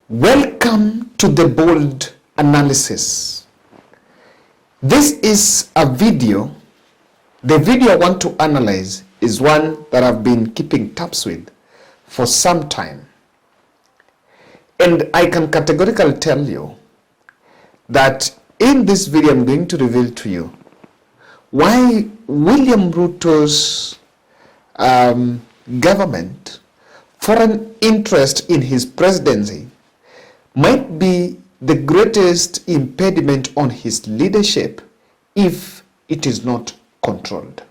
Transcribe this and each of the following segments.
Welcome to the bold analysis. This is a video. The video I want to analyze is one that I've been keeping tabs with for some time. And I can categorically tell you that in this video I'm going to reveal to you why William Ruto's government foreign interest in his presidency might be the greatest impediment on his leadership if it is not controlled.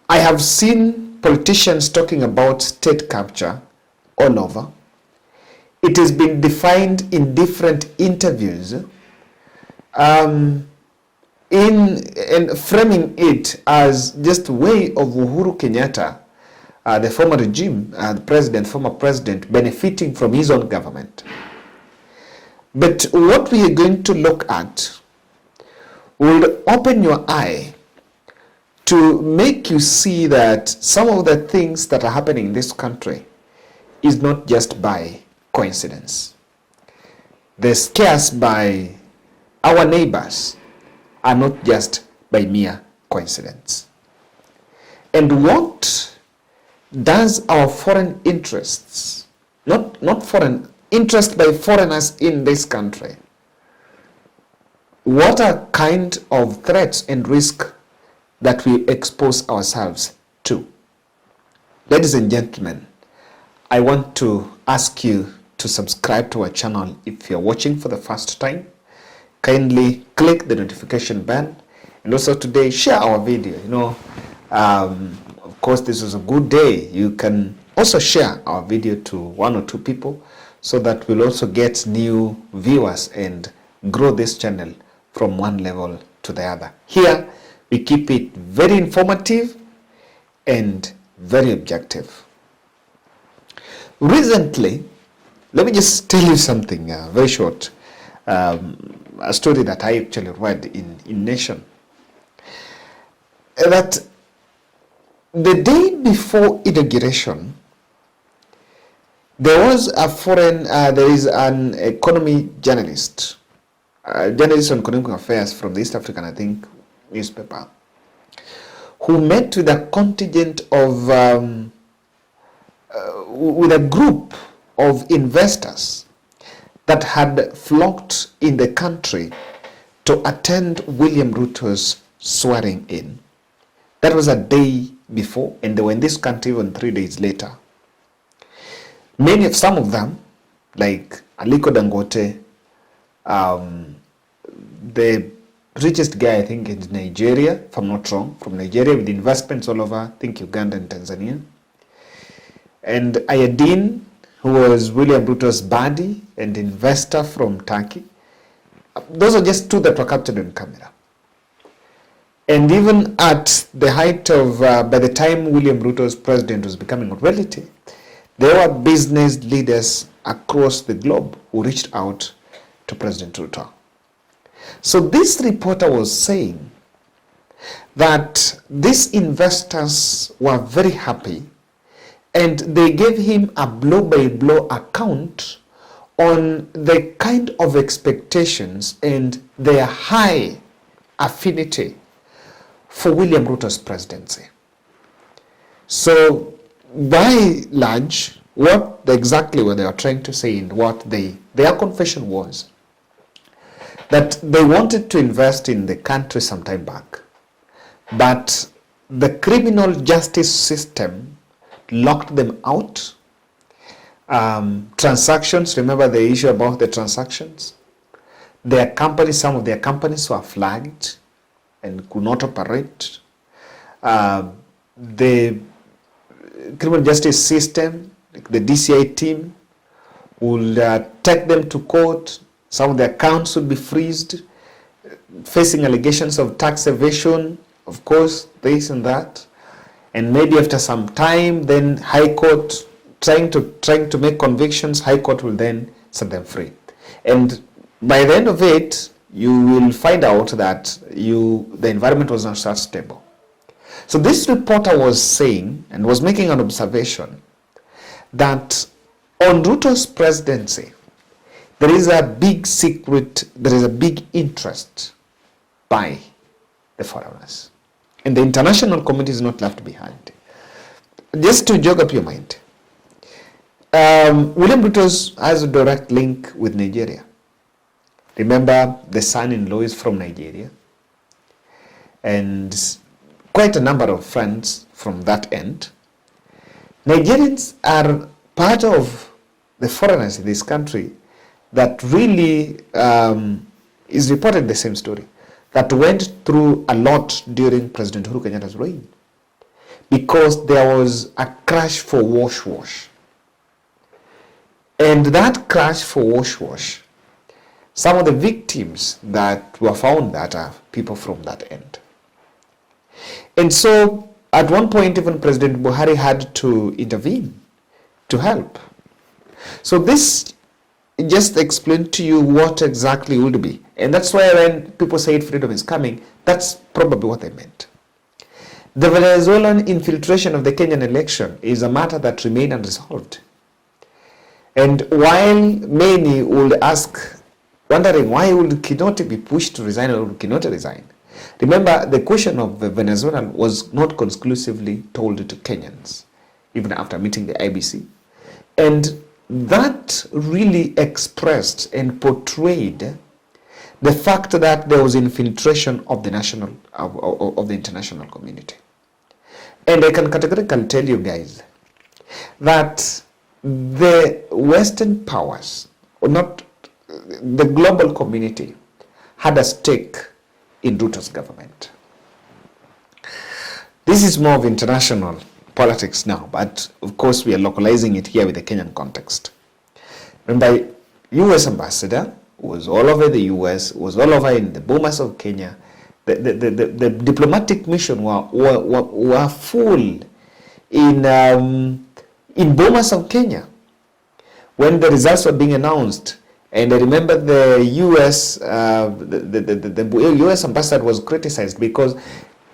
I have seen politicians talking about state capture all over. It has been defined in different interviews in framing it as just a way of Uhuru Kenyatta, the former regime, former president, benefiting from his own government. But what we are going to look at will open your eye to make you see that some of the things that are happening in this country is not just by coincidence. The scares by our neighbors are not just by mere coincidence. And what does our foreign interests, not foreign interest by foreigners in this country, what are kind of threats and risk that we expose ourselves to? Ladies and gentlemen, I want to ask you to subscribe to our channel if you're watching for the first time. Kindly click the notification bell, and also today share our video. Of course, this is a good day. You can also share our video to one or two people so that we'll also get new viewers and grow this channel from one level to the other. Here, we keep it very informative and very objective. Recently, let me just tell you something very short, a story that I actually read in Nation. That the day before inauguration, there was there is an economy journalist on economic affairs from the East African, I think, newspaper, who met with a contingent of, with a group of investors that had flocked in the country to attend William Ruto's swearing in. That was a day before, and they were in this country even 3 days later. Some of them, like Aliko Dangote, the richest guy, I think, in Nigeria, if I'm not wrong, from Nigeria, with investments all over, I think Uganda and Tanzania. And Ayadin, who was William Ruto's buddy and investor from Turkey. Those are just two that were captured on camera. And even at the height of, by the time William Ruto's president was becoming a reality, there were business leaders across the globe who reached out to President Ruto. So this reporter was saying that these investors were very happy and they gave him a blow-by-blow account on the kind of expectations and their high affinity for William Ruto's presidency. So, by large, exactly what they were trying to say and what their confession was, that they wanted to invest in the country some time back, but the criminal justice system locked them out. Transactions, remember the issue about the transactions? Some of their companies were flagged and could not operate. The criminal justice system, like the DCI team, would take them to court. Some of their accounts would be freezed, facing allegations of tax evasion, of course, this and that. And maybe after some time, then High Court, trying to make convictions, High Court will then set them free. And by the end of it, you will find out that the environment was not so stable. So this reporter was saying and was making an observation that On Ruto's presidency, there is a big secret, there is a big interest by the foreigners. And the international community is not left behind. Just to jog up your mind, William Ruto has a direct link with Nigeria. Remember, the son-in-law is from Nigeria. And quite a number of friends from that end. Nigerians are part of the foreigners in this country that really is reported the same story, that went through a lot during President Uhuru Kenyatta's reign, because there was a crash for wash. And that crash for wash, some of the victims that were found that are people from that end. And so at one point, even President Buhari had to intervene to help. So this just explained to you what exactly would be. And that's why when people say freedom is coming, that's probably what they meant. The Venezuelan infiltration of the Kenyan election is a matter that remained unresolved. And while many would ask, wondering why would Kinoti be pushed to resign or would Kinoti resign? Remember, the question of Venezuela was not conclusively told to Kenyans, even after meeting the IBC. And that really expressed and portrayed the fact that there was infiltration of the of the international community. And I can categorically tell you guys that the Western powers, or not the global community, had a stake in Ruto's government. This is more of international politics now, but of course we are localizing it here with the Kenyan context. Remember, US ambassador was all over the US, was all over in the bomas of Kenya. The diplomatic mission were full in bomas of Kenya when the results were being announced. And I remember the US US ambassador was criticized because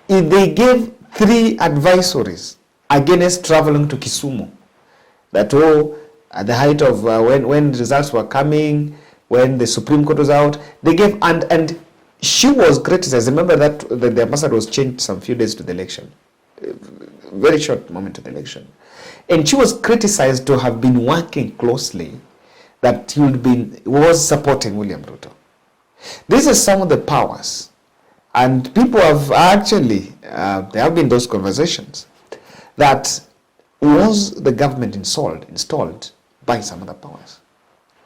they gave 3 advisories against traveling to Kisumu. That at the height of when results were coming, when the Supreme Court was out, they gave, and she was criticized. Remember that the ambassador was changed some few days to the election, very short moment to the election, and she was criticized to have been working closely, that he was supporting William Ruto. These are some of the powers, and people have actually there have been those conversations that was the government installed by some of the powers.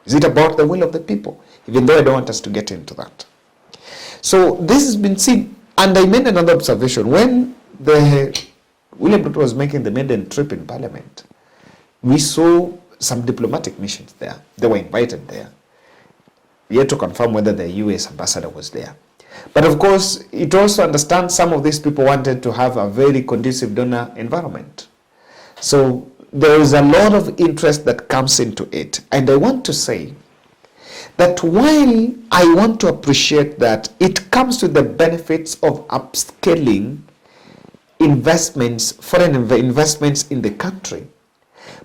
Is it about the will of the people? Even though I don't want us to get into that. So this has been seen, and I made another observation. When William Ruto was making the maiden trip in Parliament, we saw some diplomatic missions there. They were invited there. We had to confirm whether the US ambassador was there. But of course, it also understands some of these people wanted to have a very conducive donor environment. So there is a lot of interest that comes into it. And I want to say that while I want to appreciate that it comes with the benefits of upscaling investments, foreign investments in the country,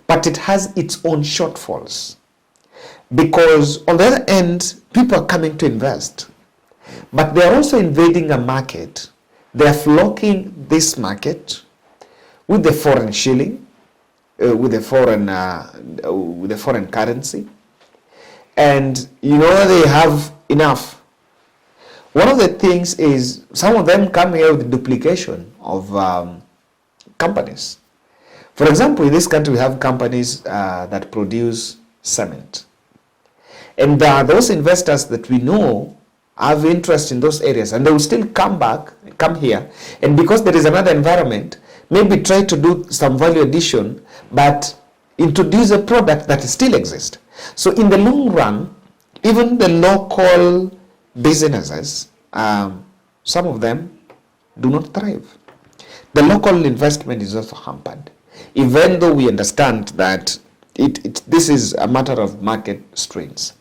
but it has its own shortfalls. Because on the other end, people are coming to invest, but they are also invading a market. They are flocking this market with the foreign shilling, with the foreign currency, and they have enough. One of the things is some of them come here with duplication of companies. For example, in this country we have companies that produce cement, and there are those investors that we know have interest in those areas, and they will still come here, and because there is another environment, maybe try to do some value addition, but introduce a product that still exists. So in the long run, even the local businesses, some of them do not thrive. The local investment is also hampered, even though we understand that this is a matter of market strains.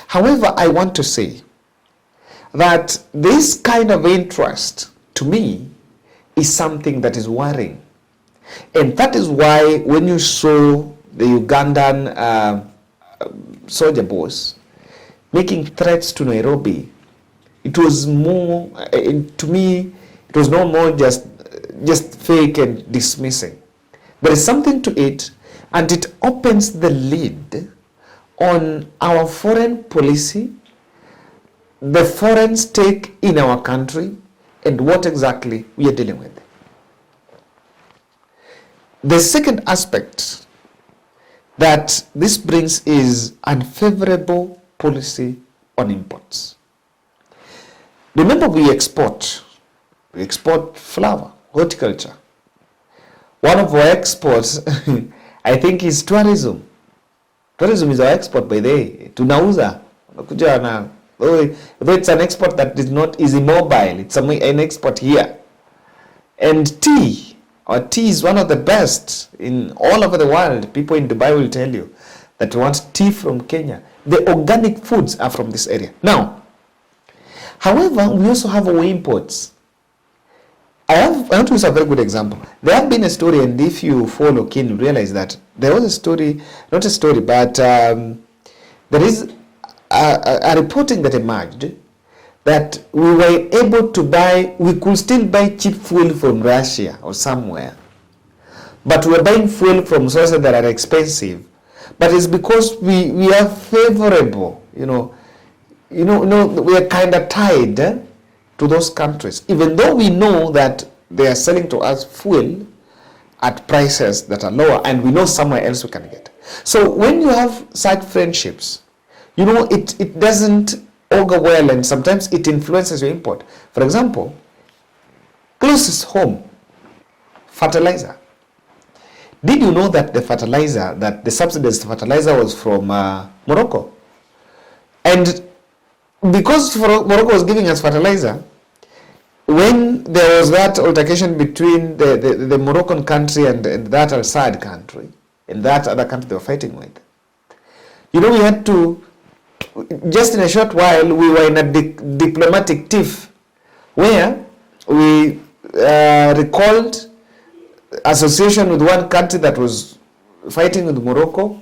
However, I want to say that this kind of interest, to me, is something that is worrying. And that is why when you saw the Ugandan soldier boss making threats to Nairobi, it was more, to me, it was no more just fake and dismissing. There is something to it, and it opens the lid on our foreign policy, the foreign stake in our country, and what exactly we are dealing with. The second aspect that this brings is unfavorable policy on imports. Remember, we export flour, horticulture. One of our exports, I think, is tourism. Tourism is our export, by the way. Tunauza. Though it's an export that is not easy mobile, it's an export here. And tea. Our tea is one of the best in all over the world. People in Dubai will tell you that they want tea from Kenya. The organic foods are from this area. Now, however, we also have our imports. I want to use a very good example. There have been a story, and if you follow keen, you realize that there was a story, not a story, but there is a reporting that emerged that we were able to buy, we could still buy cheap fuel from Russia or somewhere, but we are buying fuel from sources that are expensive. But it's because we are favorable, we are kind of tied to those countries, even though we know that they are selling to us fuel at prices that are lower, and we know somewhere else we can get. So when you have such friendships, it doesn't augur well, and sometimes it influences your import. For example, closest home, fertilizer. Did you know that the subsidized fertilizer was from Morocco? And because Morocco was giving us fertilizer, when there was that altercation between the Moroccan country and that Al-Saad country, and that other country they were fighting with, we had to, just in a short while, we were in a diplomatic tiff where we recalled association with one country that was fighting with Morocco,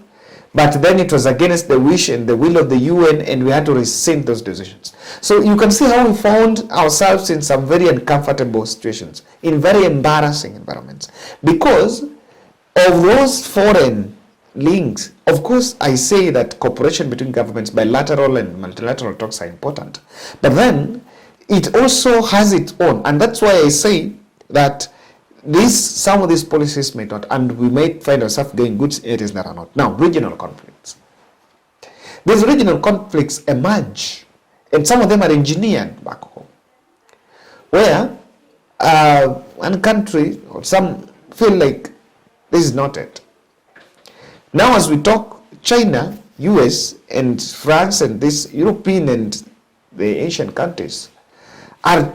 but then it was against the wish and the will of the UN, and we had to rescind those decisions. So you can see how we found ourselves in some very uncomfortable situations, in very embarrassing environments, because of those foreign links. Of course, I say that cooperation between governments, bilateral and multilateral talks, are important, but then it also has its own, and that's why I say that some of these policies may not, and we may find ourselves doing good areas that are not. Now, regional conflicts. These regional conflicts emerge, and some of them are engineered back home, where one country or some feel like this is not it. Now, as we talk, China, US, and France, and these European and the Asian countries are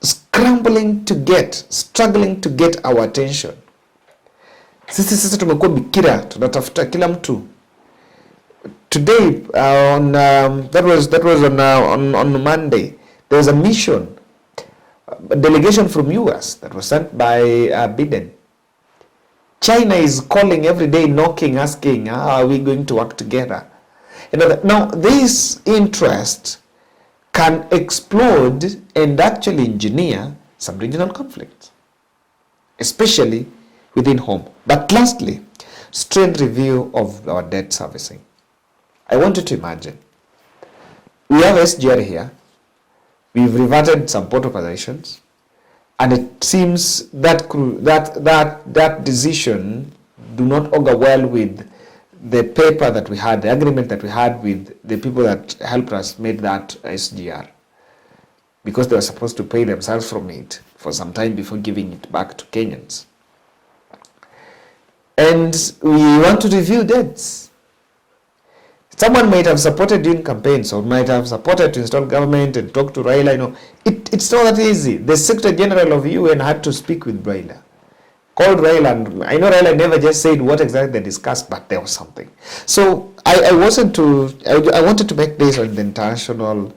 struggling to get our attention. Sisi sasa tumekuwa bikira, tunatafuta kila mtu. Today that was on Monday, there was a mission, a delegation from US that was sent by Biden. China is calling every day, knocking, asking, how are we going to work together? Now, this interest can explode and actually engineer some regional conflicts, especially within home. But lastly, strained review of our debt servicing. I want you to imagine, we have SGR here, we've reverted some port operations, and it seems that decision do not augur well with the paper that we had, the agreement that we had with the people that helped us made that SGR, because they were supposed to pay themselves from it for some time before giving it back to Kenyans. And we want to review debts. Someone might have supported during campaigns, or might have supported to install government and talk to Raila. It's not that easy. The Secretary General of UN had to speak with Raila. Called Raila, and I know Raila never just said what exactly they discussed, but there was something. So I wanted to make this on the international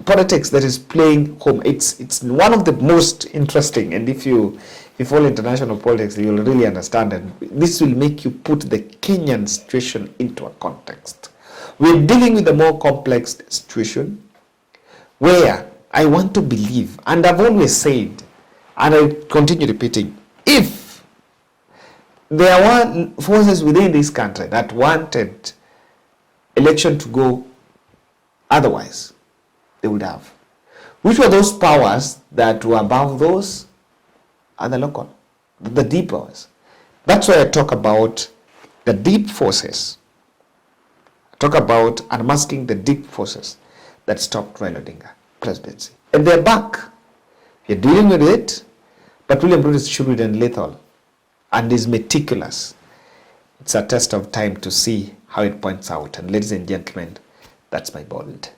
politics that is playing home. It's one of the most interesting, and if you follow international politics, you'll really understand, and this will make you put the Kenyan situation into a context. We're dealing with a more complex situation where I want to believe, and I've always said, and I continue repeating, if there were forces within this country that wanted election to go otherwise, they would have. Which were those powers that were above those? Are the local, the deep powers. That's why I talk about the deep forces. I talk about unmasking the deep forces that stopped Raila Odinga presidency. And they're back. You're dealing with it, but William Ruto is shrewd and lethal and is meticulous. It's a test of time to see how it points out. And ladies and gentlemen, that's my bold.